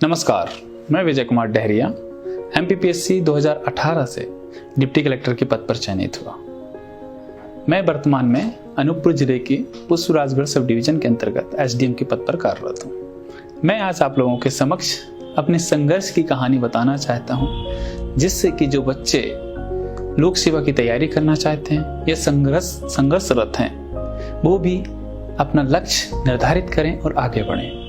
नमस्कार, मैं विजय कुमार डहरिया MPPSC 2018 से डिप्टी कलेक्टर के पद पर चयनित हुआ। मैं वर्तमान में अनूपपुर जिले के पुष्पराजगढ़ सब डिवीजन के अंतर्गत SDM के पद पर कार्यरत हूँ। मैं आज आप लोगों के समक्ष अपने संघर्ष की कहानी बताना चाहता हूँ, जिससे कि जो बच्चे लोक सेवा की तैयारी करना चाहते हैं या संघर्षरत हैं, वो भी अपना लक्ष्य निर्धारित करें और आगे बढ़ें।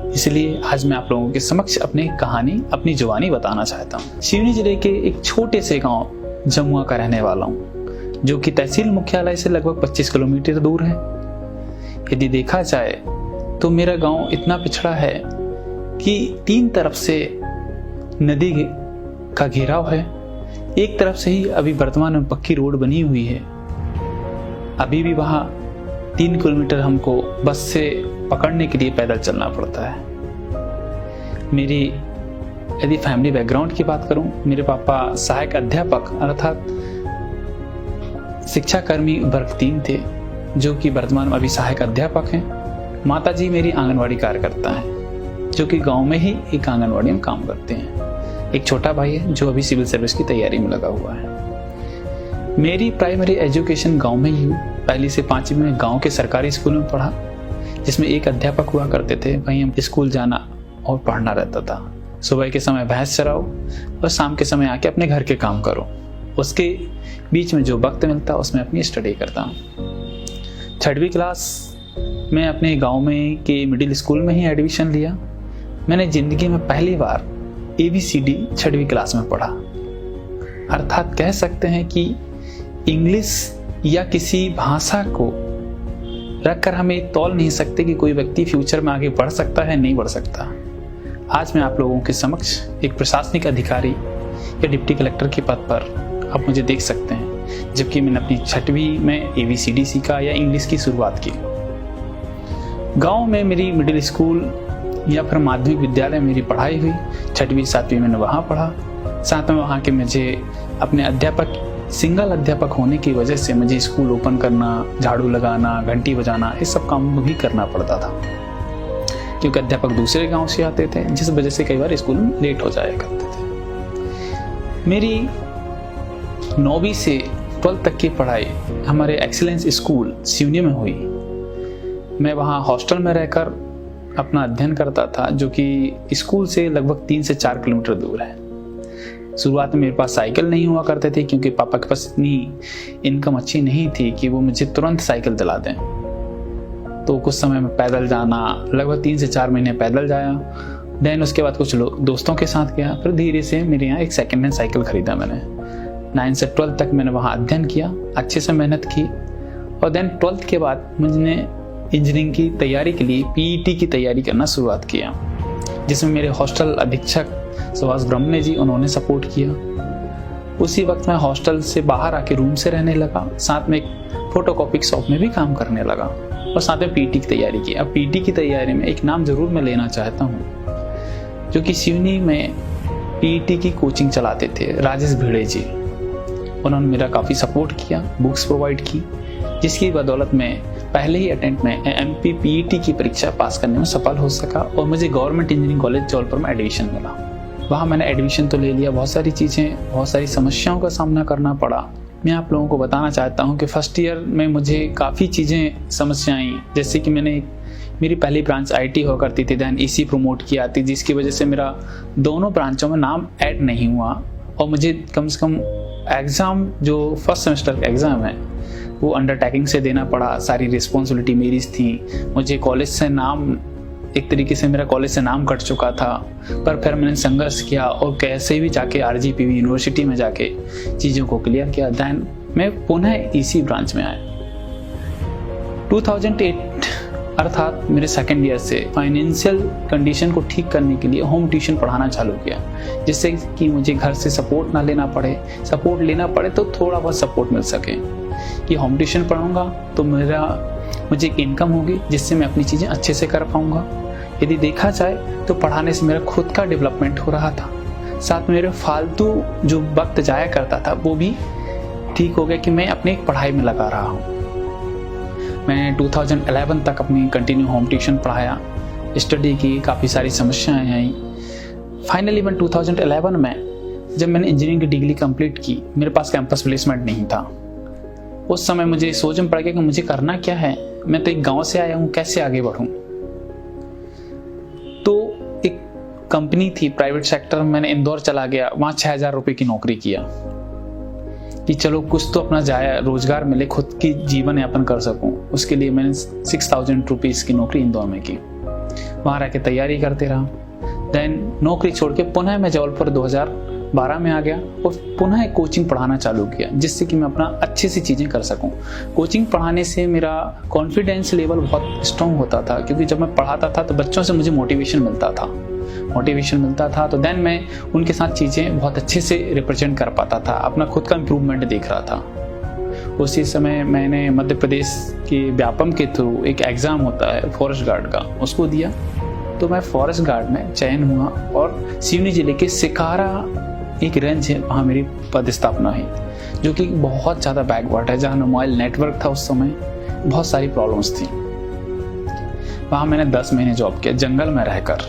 इसलिए आज मैं आप लोगों के समक्ष अपनी जुबानी बताना चाहता हूँ। सिवनी जिले के एक छोटे से गांव जमुआ का रहने वाला हूँ, जो कि तहसील मुख्यालय से लगभग 25 किलोमीटर दूर है। यदि देखा जाए तो मेरा गांव इतना पिछड़ा है कि 3 तरफ से नदी का घेराव है। एक तरफ से ही अभी वर्तमान में पक्की रोड बनी हुई है। अभी भी वहाँ 3 किलोमीटर हमको बस से पकड़ने के लिए पैदल चलना पड़ता है। मेरी यदि फैमिली बैकग्राउंड की बात करूं, मेरे पापा सहायक अध्यापक अर्थात शिक्षा कर्मी वर्ग 3 थे, जो कि वर्तमान में अभी सहायक अध्यापक हैं। माताजी मेरी आंगनवाड़ी कार्यकर्ता हैं, जो कि गांव में ही एक आंगनवाड़ी में काम करते हैं। एक छोटा भाई है जो अभी सिविल सर्विस की तैयारी में लगा हुआ है। मेरी प्राइमरी एजुकेशन गांव में ही हुई। 1ली से 5वीं में गांव के सरकारी स्कूल में पढ़ा, जिसमें एक अध्यापक हुआ करते थे। वहीं हम स्कूल जाना और पढ़ना रहता था। सुबह के समय भैंस चराओ और शाम के समय आके अपने घर के काम करो। उसके बीच में जो वक्त मिलता उसमें अपनी स्टडी करता हूँ। 6वीं क्लास में अपने गांव में के मिडिल स्कूल में ही एडमिशन लिया। मैंने जिंदगी में पहली बार ABCD 6वीं क्लास में पढ़ा। अर्थात कह सकते हैं कि इंग्लिश या किसी भाषा को रखकर हमें तौल नहीं सकते कि कोई व्यक्ति फ्यूचर में आगे बढ़ सकता है, नहीं बढ़ सकता। आज मैं आप लोगों के समक्ष एक प्रशासनिक अधिकारी या डिप्टी कलेक्टर के पद पर आप मुझे देख सकते हैं, जबकि मैंने अपनी 6वीं में ABCD सीखा या इंग्लिश की शुरुआत की। गांव में मेरी मिडिल स्कूल या फिर माध्यमिक विद्यालय मेरी पढ़ाई हुई। 6वीं 7वीं मैंने वहाँ पढ़ा। साथ में वहाँ के मुझे अपने सिंगल अध्यापक होने की वजह से मुझे स्कूल ओपन करना, झाड़ू लगाना, घंटी बजाना, इस सब काम भी करना पड़ता था, क्योंकि अध्यापक दूसरे गांव से आते थे, जिस वजह से कई बार स्कूल में लेट हो जाया करते थे। मेरी 9वीं से 12th तक की पढ़ाई हमारे एक्सीलेंस स्कूल सिवनी में हुई। मैं वहाँ हॉस्टल में रहकर अपना अध्ययन करता था, जो कि स्कूल से लगभग 3 से 4 किलोमीटर दूर है। शुरुआत में मेरे पास साइकिल नहीं हुआ करते थे, क्योंकि पापा के पास इतनी इनकम अच्छी नहीं थी कि वो मुझे तुरंत साइकिल दिला दें। तो कुछ समय में पैदल जाना, लगभग 3 से 4 महीने पैदल जाया। देन उसके बाद कुछ दोस्तों के साथ गया। फिर धीरे से मेरे यहाँ एक सेकेंड हैंड साइकिल खरीदा मैंने। 9 से 12 तक मैंने वहाँ अध्ययन किया, अच्छे से मेहनत की। और देन 12th के बाद मैंने इंजीनियरिंग की तैयारी के लिए PET की तैयारी करना शुरुआत किया, जिसमें मेरे हॉस्टल अधीक्षक सुभाष ब्रह्मण्य जी, उन्होंने सपोर्ट किया। उसी वक्त मैं हॉस्टल से बाहर आके रूम से रहने लगा। साथ में एक फोटोकॉपी शॉप में भी काम करने लगा और साथ में PET की तैयारी की। अब PET की तैयारी में एक नाम जरूर मैं लेना चाहता हूँ, जो कि सिवनी में PET की कोचिंग चलाते थे, राजेश भिड़े जी। उन्होंने मेरा काफ़ी सपोर्ट किया, बुक्स प्रोवाइड की, जिसकी बदौलत में पहले ही अटेम्प्ट में MPPET की परीक्षा पास करने में सफल हो सका और मुझे गवर्नमेंट इंजीनियरिंग कॉलेज जौलपुर में एडमिशन मिला। वहाँ मैंने एडमिशन तो ले लिया। बहुत सारी समस्याओं का सामना करना पड़ा। मैं आप लोगों को बताना चाहता हूँ कि फर्स्ट ईयर में मुझे काफ़ी चीज़ें समस्याएं, जैसे कि मेरी पहली ब्रांच IT हुआ करती थी, दैन EC प्रमोट किया थी, जिसकी वजह से मेरा दोनों ब्रांचों में नाम ऐड नहीं हुआ। और मुझे कम से कम एग्ज़ाम, जो फर्स्ट सेमेस्टर का एग्ज़ाम है, वो अंडरटेकिंग से देना पड़ा। सारी रिस्पॉन्सिबिलिटी मेरी थी। मुझे कॉलेज से एक तरीके से मेरा कॉलेज से नाम कट चुका था, पर फिर मैंने संघर्ष किया और कैसे भी जाके RGPV यूनिवर्सिटी में जाके चीज़ों को क्लियर किया। दैन मैं पुनः EC ब्रांच में आया। 2008 अर्थात मेरे सेकेंड ईयर से फाइनेंशियल कंडीशन को ठीक करने के लिए होम ट्यूशन पढ़ाना चालू किया, जिससे कि मुझे घर से सपोर्ट ना लेना पड़े। सपोर्ट लेना पड़े तो थोड़ा बहुत सपोर्ट मिल सके कि होम ट्यूशन पढ़ाऊँगा तो मुझे एक इनकम होगी, जिससे मैं अपनी चीज़ें अच्छे से कर पाऊँगा। यदि देखा जाए तो पढ़ाने से मेरा खुद का डेवलपमेंट हो रहा था, साथ में मेरे फालतू जो वक्त जाया करता था वो भी ठीक हो गया कि मैं अपनी पढ़ाई में लगा रहा हूँ। मैंने 2011 तक अपनी कंटिन्यू होम ट्यूशन पढ़ाया, स्टडी की, काफ़ी सारी समस्याएं आई। फाइनली मैं 2011 में जब मैंने इंजीनियरिंग की डिग्री कंप्लीट की, मेरे पास कैंपस प्लेसमेंट नहीं था। उस समय मुझे सोच में पड़ गया कि मुझे करना क्या है, मैं तो एक गांव से आया हूँ, कैसे आगे बढ़ूँ। तो एक कंपनी थी प्राइवेट सेक्टर, मैंने इंदौर चला गया, वहाँ 6,000 रुपये की नौकरी किया कि चलो कुछ तो अपना जाए, रोजगार मिले, खुद की जीवन यापन कर सकूं। उसके लिए मैंने 6,000 रुपीज़ की नौकरी इंदौर में की, वहाँ रह के तैयारी करते रहा। देन नौकरी छोड़ के पुनः मैं जबलपुर 2012 में आ गया और पुनः एक कोचिंग पढ़ाना चालू किया, जिससे कि मैं अपना अच्छे से चीज़ें कर सकूं। कोचिंग पढ़ाने से मेरा कॉन्फिडेंस लेवल बहुत स्ट्रॉन्ग होता था, क्योंकि जब मैं पढ़ाता था तो बच्चों से मुझे मोटिवेशन मिलता था। तो देन मैं उनके साथ चीज़ें बहुत अच्छे से रिप्रेजेंट कर पाता था, अपना खुद का इम्प्रूवमेंट देख रहा था। उसी समय मैंने मध्य प्रदेश के व्यापम के थ्रू एक एग्ज़ाम होता है फॉरेस्ट गार्ड का, उसको दिया। तो मैं फॉरेस्ट गार्ड में चयन हुआ और सिवनी जिले के सिकारा एक रेंज है, वहाँ मेरी पदस्थापना है, जो कि बहुत ज़्यादा बैकवर्ड है, जहाँ मोबाइल नेटवर्क था उस समय, बहुत सारी प्रॉब्लम्स थी। वहाँ मैंने 10 महीने जॉब किया, जंगल में रहकर।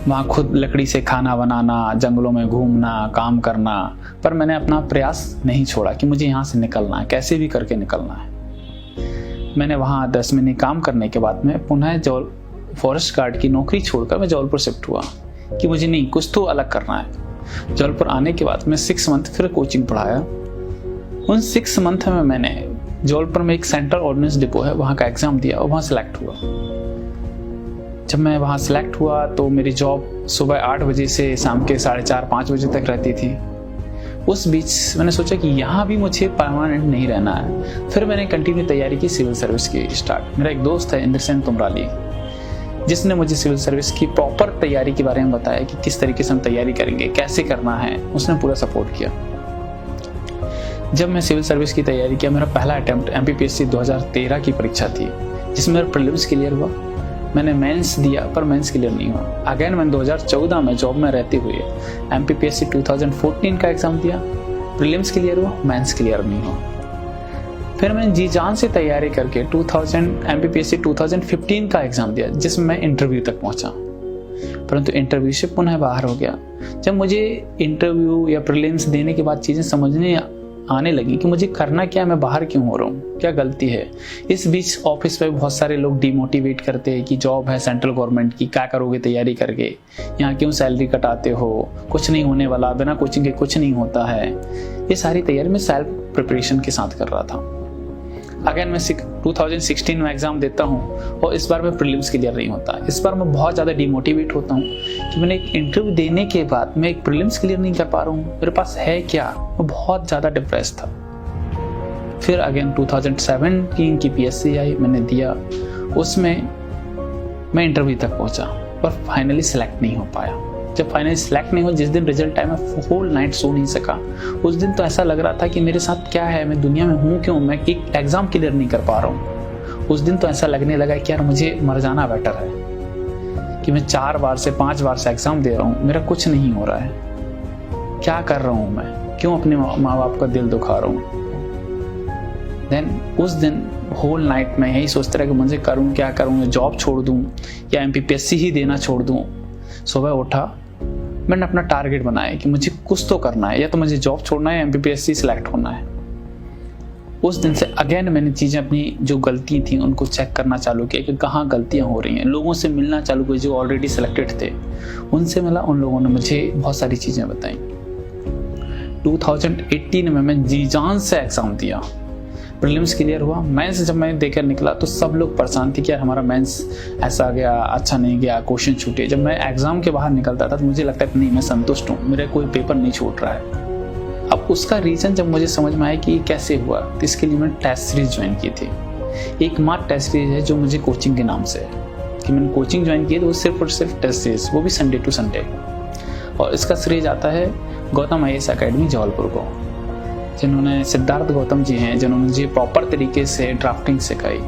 वहाँ खुद लकड़ी से खाना बनाना, जंगलों में घूमना, काम करना, पर मैंने अपना प्रयास नहीं छोड़ा कि मुझे यहाँ से निकलना है, कैसे भी करके निकलना है। मैंने वहाँ 10 महीने काम करने के बाद में पुनः फॉरेस्ट गार्ड की नौकरी छोड़कर मैं जबलपुर शिफ्ट हुआ कि मुझे नहीं, कुछ तो अलग करना है। जबलपुर आने के बाद मैं 6 मंथ फिर कोचिंग पढ़ाया। उन 6 मंथ में मैंने जबलपुर में एक सेंट्रल ऑर्डिनेंस डिपो है, वहाँ का एग्ज़ाम दिया और वहाँ सेलेक्ट हुआ। जब मैं वहाँ सेलेक्ट हुआ तो मेरी जॉब सुबह 8 बजे से शाम के 4:30-5 बजे तक रहती थी। उस बीच मैंने सोचा कि यहाँ भी मुझे परमानेंट नहीं रहना है। फिर मैंने कंटिन्यू तैयारी की सिविल सर्विस की स्टार्ट। मेरा एक दोस्त है इंद्रसेन तुमराली, जिसने मुझे सिविल सर्विस की प्रॉपर तैयारी के बारे में बताया कि किस तरीके से हम तैयारी करेंगे, कैसे करना है। उसने पूरा सपोर्ट किया। जब मैं सिविल सर्विस की तैयारी किया, मेरा पहला अटेम्प्ट MPPSC 2013 की परीक्षा थी, जिसमें मेरा प्रीलिम्स क्लियर हुआ। मैंने मेंस दिया पर मेंस क्लियर नहीं हुआ। अगेन मैंने 2014 में जॉब में रहते हुए MPPSC 2014 का एग्ज़ाम दिया, प्रीलिम्स क्लियर हुआ, मेंस क्लियर नहीं हुआ। फिर मैंने जी जान से तैयारी करके MPPSC 2015 का एग्ज़ाम दिया, जिसमें मैं इंटरव्यू तक पहुंचा, परंतु इंटरव्यू से पुनः बाहर हो गया। जब मुझे इंटरव्यू या प्रीलिम्स देने के बाद चीज़ें समझने आने लगी कि मुझे करना क्या है, मैं बाहर क्यों हो रहा हूँ, क्या गलती है। इस बीच ऑफिस में बहुत सारे लोग डिमोटिवेट करते हैं कि जॉब है सेंट्रल गवर्नमेंट की, क्या करोगे तैयारी करके, यहाँ क्यों सैलरी कटाते हो, कुछ नहीं होने वाला, बिना कोचिंग के कुछ नहीं होता है। ये सारी तैयारी मैं सेल्फ प्रिपरेशन के साथ कर रहा था। अगेन मैं 2016 में एग्ज़ाम देता हूँ और इस बार मैं प्रीलिम्स क्लियर नहीं होता। इस बार मैं बहुत ज़्यादा डिमोटिवेट होता हूँ कि मैंने एक इंटरव्यू देने के बाद मैं एक प्रीलिम्स क्लियर नहीं कर पा रहा हूँ, मेरे पास है क्या। मैं बहुत ज़्यादा डिप्रेस था। फिर अगेन 2017 की PSC आई, मैंने दिया, उसमें मैं इंटरव्यू तक पहुँचा पर फाइनली सेलेक्ट नहीं हो पाया। जब फाइनली सेलेक्ट नहीं हो, जिस दिन रिजल्ट आया, मैं होल नाइट सो नहीं सका। उस दिन तो ऐसा लग रहा था कि मेरे साथ क्या है, मैं दुनिया में हूँ क्यों, मैं एक एग्ज़ाम क्लियर नहीं कर पा रहा हूँ। उस दिन तो ऐसा लगने लगा कि यार मुझे मर जाना बेटर है, कि मैं 4 बार से 5 बार से एग्ज़ाम दे रहा हूँ, मेरा कुछ नहीं हो रहा है, क्या कर रहा हूँ मैं, क्यों अपने माँ बाप का दिल दुखा रहा हूँ। देन उस दिन होल नाइट में यही सोचते रहा कि मुझे करूँ क्या करूँ, जॉब छोड़ दूँ या MPPSC ही देना छोड़ दूँ। सुबह उठा, मैंने अपना टारगेट बनाया कि मुझे कुछ तो करना है, या तो मुझे जॉब छोड़ना है, MPPSC सिलेक्ट होना है। उस दिन से अगेन मैंने चीज़ें अपनी जो गलती थी उनको चेक करना चालू किया कि कहाँ गलतियाँ हो रही हैं। लोगों से मिलना चालू किया जो ऑलरेडी सिलेक्टेड थे, उनसे मिला, उन लोगों ने मुझे बहुत सारी चीज़ें बताई। 2018 में मैं जी जान से एग्ज़ाम दिया, प्रीलिम्स क्लियर हुआ। मेंस जब मैं देकर निकला तो सब लोग परेशान थे कि यार हमारा मेंस ऐसा गया, अच्छा नहीं गया, क्वेश्चन छूटे। जब मैं एग्ज़ाम के बाहर निकलता था तो मुझे लगता है कि नहीं, मैं संतुष्ट हूँ, मेरा कोई पेपर नहीं छूट रहा है। अब उसका रीज़न जब मुझे समझ में आया कि कैसे हुआ, तो इसके लिए मैंने टेस्ट सीरीज ज्वाइन की थी। एकमात्र टेस्ट सीरीज है जो मुझे कोचिंग के नाम से है, कि मैंने कोचिंग ज्वाइन की है तो वो सिर्फ और सिर्फ टेस्ट सीरीज, वो भी संडे टू संडे। और इसका श्रेय जाता है गौतम IAS अकेडमी जबलपुर को, जिन्होंने सिद्धार्थ गौतम जी हैं, जिन्होंने मुझे प्रॉपर तरीके से ड्राफ्टिंग सिखाई।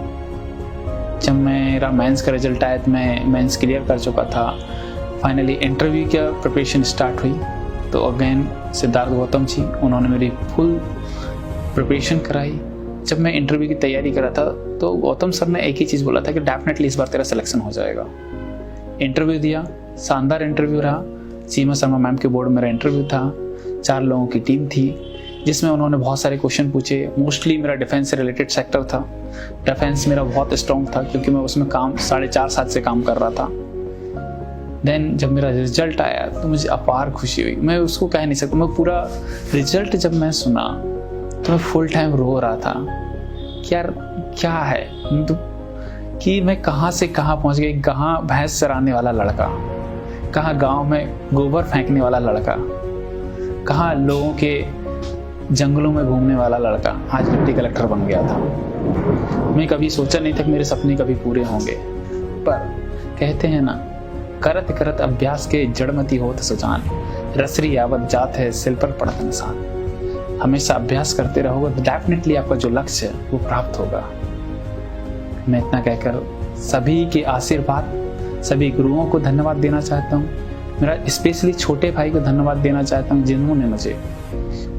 जब मेरा मेंस का रिजल्ट आया तो मैं मेंस क्लियर कर चुका था। फाइनली इंटरव्यू की प्रिपरेशन स्टार्ट हुई तो अगेन सिद्धार्थ गौतम जी, उन्होंने मेरी फुल प्रिपरेशन कराई। जब मैं इंटरव्यू की तैयारी कर रहा था तो गौतम सर ने एक ही चीज़ बोला था कि डेफिनेटली इस बार तेरा सिलेक्शन हो जाएगा। इंटरव्यू दिया, शानदार इंटरव्यू रहा। सीमा शर्मा मैम के बोर्ड में मेरा इंटरव्यू था। 4 लोगों की टीम थी जिसमें उन्होंने बहुत सारे क्वेश्चन पूछे। मोस्टली मेरा डिफेंस से रिलेटेड सेक्टर था। डिफेंस मेरा बहुत स्ट्रॉन्ग था क्योंकि मैं उसमें काम 4.5 साल से काम कर रहा था। देन जब मेरा रिजल्ट आया तो मुझे अपार खुशी हुई, मैं उसको कह नहीं सकता। मैं पूरा रिजल्ट जब मैं सुना तो मैं फुल टाइम रो रहा था कि यार क्या है तो कि मैं कहाँ से कहाँ पहुँच गई। कहाँ भैंस चराने वाला लड़का, कहाँ गांव में गोबर फेंकने वाला लड़का, कहाँ लोगों के जंगलों में घूमने वाला लड़का आज डिप्टी कलेक्टर बन गया था। मैं कभी सोचा नहीं था कि मेरे सपने कभी पूरे होंगे, पर कहते हैं ना, करत करत अभ्यास के जड़मती होत सुजान, रसरी आवत जात है सिल पर पड़त निशान। हमेशा अभ्यास करते रहोगे तो डेफिनेटली आपका जो लक्ष्य है वो प्राप्त होगा। मैं इतना कहकर सभी के आशीर्वाद, सभी गुरुओं को धन्यवाद देना चाहता हूँ। मेरा स्पेशली छोटे भाई को धन्यवाद देना चाहता हूँ जिन्होंने मुझे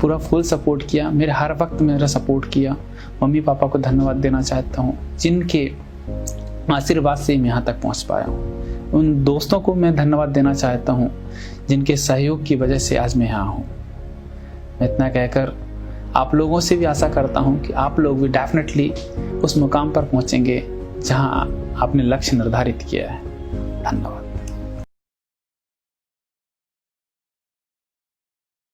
पूरा फुल सपोर्ट किया, मेरे हर वक्त मेरा सपोर्ट किया। मम्मी पापा को धन्यवाद देना चाहता हूँ जिनके आशीर्वाद से मैं यहाँ तक पहुँच पाया हूँ। उन दोस्तों को मैं धन्यवाद देना चाहता हूँ जिनके सहयोग की वजह से आज मैं यहाँ हूँ। मैं इतना कहकर आप लोगों से भी आशा करता हूँ कि आप लोग भी डेफिनेटली उस मुकाम पर पहुँचेंगे जहाँ आपने लक्ष्य निर्धारित किया है। धन्यवाद।